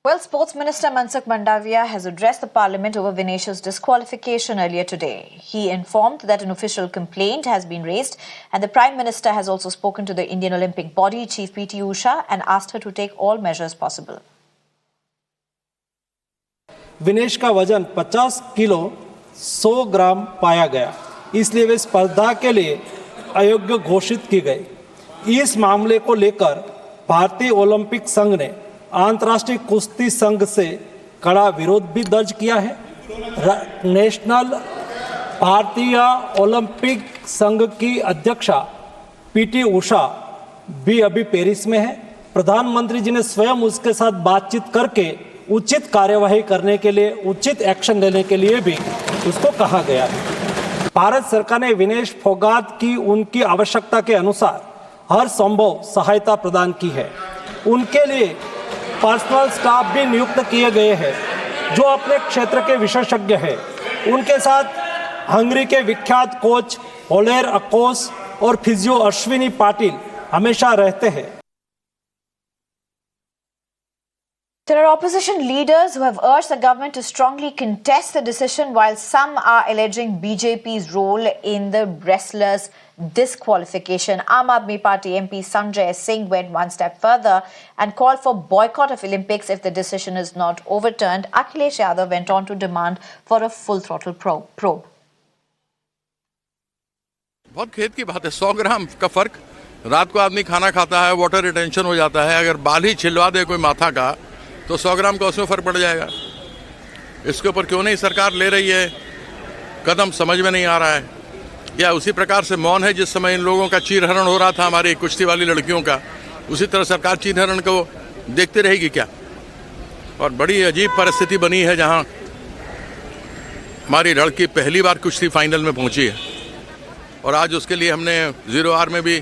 Well, Sports Minister Mansukh Mandaviya has addressed the Parliament over Vinesh's disqualification earlier today. He informed that an official complaint has been raised and the Prime Minister has also spoken to the Indian Olympic Body Chief PT Usha and asked her to take all measures possible. Vinesh का वजन 50 kilo 100 ग्राम पाया गया, इसलिए वे स्पर्धा के लिए अयोग्य घोषित की गई। इस मामले को लेकर भारतीय ओलंपिक संघ ने अंतर्राष्ट्रीय कुश्ती संघ से कड़ा विरोध भी दर्ज किया है। नेशनल भारतीय ओलंपिक संघ की अध्यक्षा PT उषा भी अभी पेरिस में है। प्रधानमंत्री जी ने स्वयं उसके साथ बातचीत करके उचित कार्यवाही करने के लिए, उचित एक्शन लेने के लिए भी उसको कहा गया है। भारत सरकार ने विनेश फोगाट की उनकी आवश्यकता के अनुसार हर संभव सहायता प्रदान की है। उनके लिए पर्सनल स्टाफ भी नियुक्त किए गए हैं जो अपने क्षेत्र के विशेषज्ञ हैं। उनके साथ हंगरी के विख्यात कोच ओलेर अकोस और फिजियो अश्विनी पाटिल हमेशा रहते हैं। There are opposition leaders who have urged the government to strongly contest the decision, while some are alleging BJP's role in the wrestlers' disqualification. Aam Aadmi Party MP Sanjay Singh went one step further and called for boycott of Olympics if the decision is not overturned. Akhilesh Yadav went on to demand for a full-throttle probe. बहुत खेद की बात है। 100 ग्राम का फर्क। रात को आदमी खाना खाता है, वाटर रिटेंशन हो जाता है। अगर बाल ही छिलवा दे कोई माथा का तो 100 ग्राम का उसमें फर्क पड़ जाएगा। इसके ऊपर क्यों नहीं सरकार ले रही है कदम, समझ में नहीं आ रहा है। या उसी प्रकार से मौन है जिस समय इन लोगों का चीरहरण हो रहा था हमारी कुश्ती वाली लड़कियों का, उसी तरह सरकार चीरहरण को देखते रहेगी क्या? और बड़ी अजीब परिस्थिति बनी है जहां हमारी लड़की पहली बार कुश्ती फाइनल में पहुंची है और आज उसके लिए हमने 0R में भी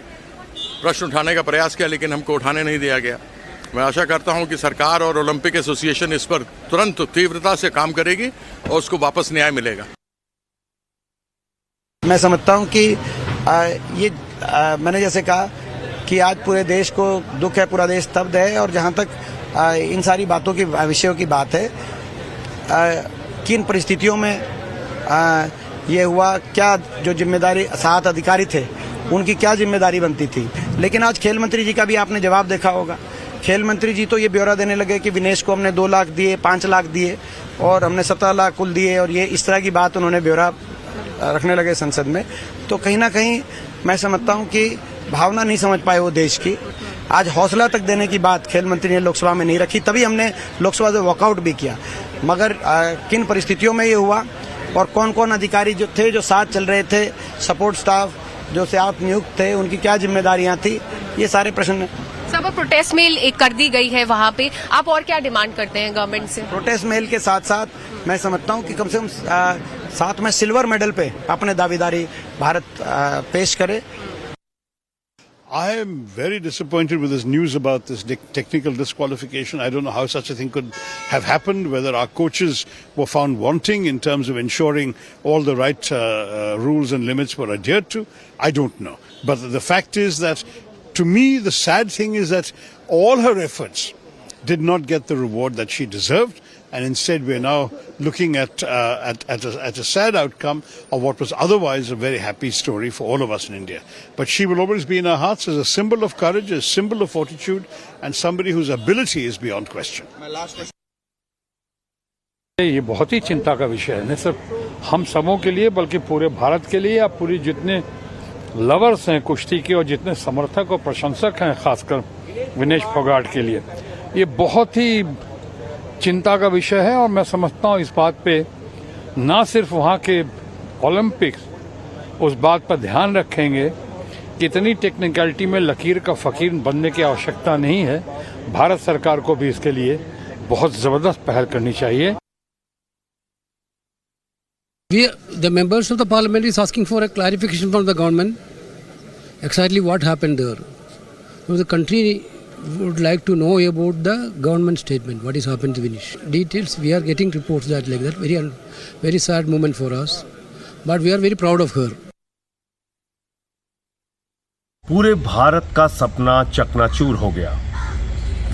प्रश्न उठाने का प्रयास किया, लेकिन हमको उठाने नहीं दिया गया। मैं आशा करता हूं कि सरकार और ओलंपिक एसोसिएशन इस पर तुरंत तीव्रता से काम करेगी और उसको वापस न्याय मिलेगा। मैं समझता हूं कि मैंने जैसे कहा कि आज पूरे देश को दुख है, पूरा देश स्तब्ध है। और जहां तक इन सारी बातों की विषयों की बात है, किन परिस्थितियों में ये हुआ, क्या जो जिम्मेदारी 7 अधिकारी थे उनकी क्या जिम्मेदारी बनती थी। लेकिन आज खेल मंत्री जी का भी आपने जवाब देखा होगा। खेल मंत्री जी तो ये ब्यौरा देने लगे कि विनेश को हमने 2 लाख दिए, 5 लाख दिए और हमने 17 लाख कुल दिए, और ये इस तरह की बात उन्होंने ब्यौरा रखने लगे संसद में। तो कहीं ना कहीं मैं समझता हूं कि भावना नहीं समझ पाए वो देश की। आज हौसला तक देने की बात खेल मंत्री ने लोकसभा में नहीं रखी, तभी हमने लोकसभा से वॉकआउट भी किया। मगर किन परिस्थितियों में ये हुआ और कौन कौन अधिकारी जो थे, जो साथ चल रहे थे, सपोर्ट स्टाफ जो से आप नियुक्त थे, उनकी क्या जिम्मेदारियां थी, ये सारे प्रश्न। सब प्रोटेस्ट मेल एक कर दी गई है वहाँ पे, आप और क्या डिमांड करते हैं गवर्नमेंट से? प्रोटेस्ट मेल के साथ साथ मैं समझता हूँ कि कम से कम साथ में सिल्वर मेडल पे अपने दावेदारी भारत पेश करे। I am very disappointed with this news about this technical disqualification. I don't know how such a thing could have happened, whether our coaches were found wanting in terms of ensuring all the right rules and limits were adhered to. I don't know. But the fact is that, to me, the sad thing is that all her efforts did not get the reward that she deserved. And instead, we're now looking at a sad outcome of what was otherwise a very happy story for all of us in India. But she will always be in our hearts as a symbol of courage, a symbol of fortitude, and somebody whose ability is beyond question. ये बहुत ही चिंता का विषय है, न सिर्फ हम सबों के लिए बल्कि पूरे भारत के लिए या पूरी जितने लवर्स हैं कुश्ती के और जितने समर्थक और प्रशंसक हैं, खासकर विनेश फोगाट के लिए ये बहुत ही चिंता का विषय है। और मैं समझता हूँ इस बात पे ना सिर्फ वहाँ के ओलंपिक्स उस बात पर ध्यान रखेंगे कि इतनी टेक्निकलिटी में लकीर का फकीर बनने की आवश्यकता नहीं है, भारत सरकार को भी इसके लिए बहुत जबरदस्त पहल करनी चाहिए। The members of the parliament is asking for a clarification from the government exactly what happened there. So the country would like to know about the government statement, what is happened to Vinesh. Details, we are getting reports that like that, very sad moment for us, but we are very proud of her. पूरे भारत का सपना चकनाचूर हो गया।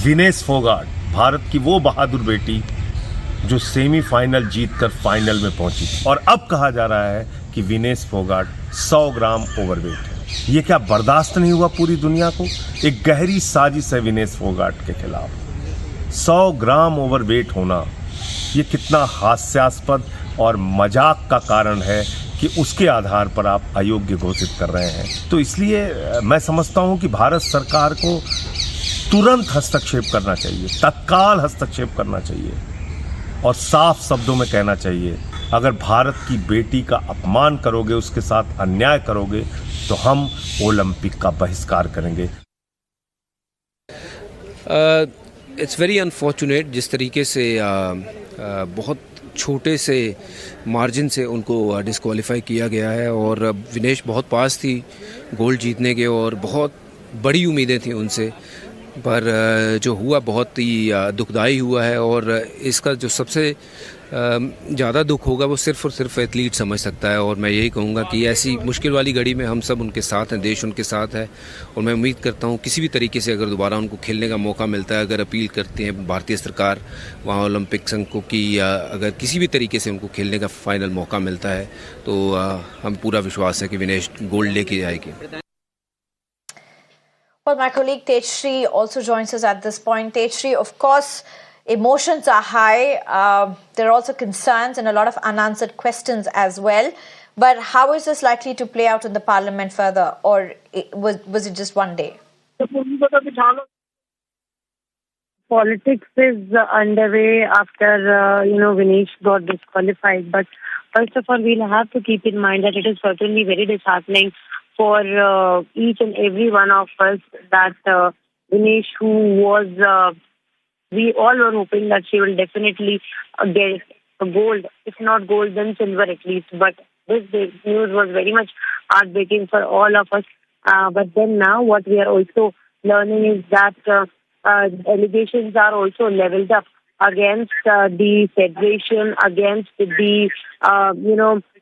विनेश फोगाट भारत की वो बहादुर बेटी जो सेमीफाइनल जीतकर फाइनल में पहुंची। और अब कहा जा रहा है कि विनेश फोगाट 100 ग्राम ओवरवेट है। ये क्या बर्दाश्त नहीं हुआ पूरी दुनिया को? एक गहरी साजिश है विनेश फोगाट के खिलाफ। 100 ग्राम ओवरवेट होना ये कितना हास्यास्पद और मजाक का कारण है कि उसके आधार पर आप अयोग्य घोषित कर रहे हैं। तो इसलिए मैं समझता हूं कि भारत सरकार को तुरंत हस्तक्षेप करना चाहिए, तत्काल हस्तक्षेप करना चाहिए और साफ शब्दों में कहना चाहिए, अगर भारत की बेटी का अपमान करोगे, उसके साथ अन्याय करोगे, तो हम ओलंपिक का बहिष्कार करेंगे। इट्स वेरी अनफॉर्चुनेट जिस तरीके से बहुत छोटे से मार्जिन से उनको डिस्क्वालीफाई किया गया है और विनेश बहुत पास थी गोल्ड जीतने के और बहुत बड़ी उम्मीदें थी उनसे, पर जो हुआ बहुत ही दुखदाई हुआ है। और इसका जो सबसे ज़्यादा दुख होगा वो सिर्फ़ और सिर्फ एथलीट समझ सकता है। और मैं यही कहूँगा कि ऐसी मुश्किल वाली घड़ी में हम सब उनके साथ हैं, देश उनके साथ है। और मैं उम्मीद करता हूँ किसी भी तरीके से अगर दोबारा उनको खेलने का मौका मिलता है, अगर अपील करते हैं भारतीय सरकार वहाँ ओलंपिक संघ को कि अगर किसी भी तरीके से उनको खेलने का फाइनल मौका मिलता है तो हम पूरा विश्वास है कि विनेश गोल्ड लेके जाएगी। Well, my colleague Tejshri also joins us at this point. Tejshri, of course, emotions are high. There are also concerns and a lot of unanswered questions as well. But how is this likely to play out in the parliament further, or was it just one day? Politics is underway after Vinesh got disqualified. But first of all, we'll have to keep in mind that it is certainly very disheartening for each and every one of us that Vinesh, who was, we all were hoping that she will definitely get a gold, if not gold, then silver at least. But this news was very much heartbreaking for all of us. But then now what we are also learning is that allegations are also leveled up against the federation, against the,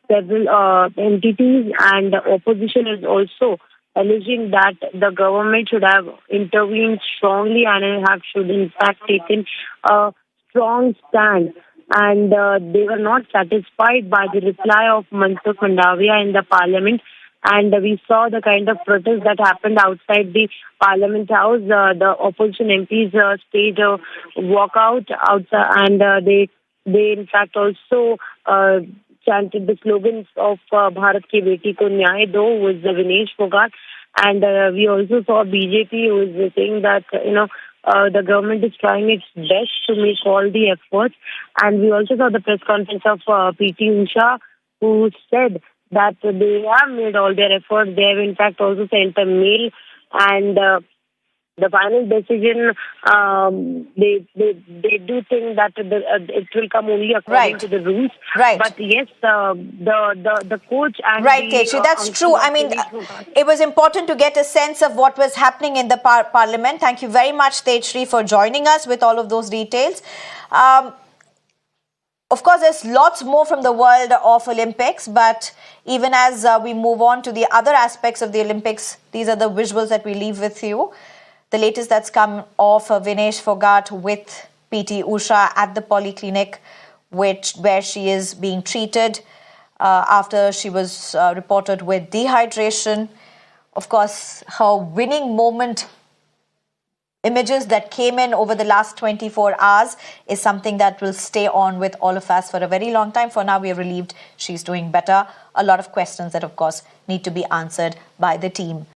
several entities, and the opposition is also alleging that the government should have intervened strongly and should in fact taken a strong stand. And they were not satisfied by the reply of Mansukh Mandaviya in the parliament. And we saw the kind of protest that happened outside the Parliament House. The opposition MPs staged a walkout outside, and they in fact also chanted the slogans of Bharat ki beti ko nyay do, was the Vinesh Fogat. And we also saw BJP who is saying that the government is trying its best to make all the efforts. And we also saw the press conference of PT Usha, who said that they have made all their efforts. They have in fact also sent a mail, and the final decision, they do think that it will come only according to the rules. Right. But yes, the coach and right, Tejshri, that's true. I mean, it was important to get a sense of what was happening in the parliament. Thank you very much, Tejshri, for joining us with all of those details. Of course, there's lots more from the world of Olympics, but even as we move on to the other aspects of the Olympics, these are the visuals that we leave with you. The latest that's come off Vinesh Fogat with PT Usha at the polyclinic, where she is being treated after she was reported with dehydration. Of course, her winning moment images that came in over the last 24 hours is something that will stay on with all of us for a very long time. For now, we are relieved she's doing better. A lot of questions that, of course, need to be answered by the team.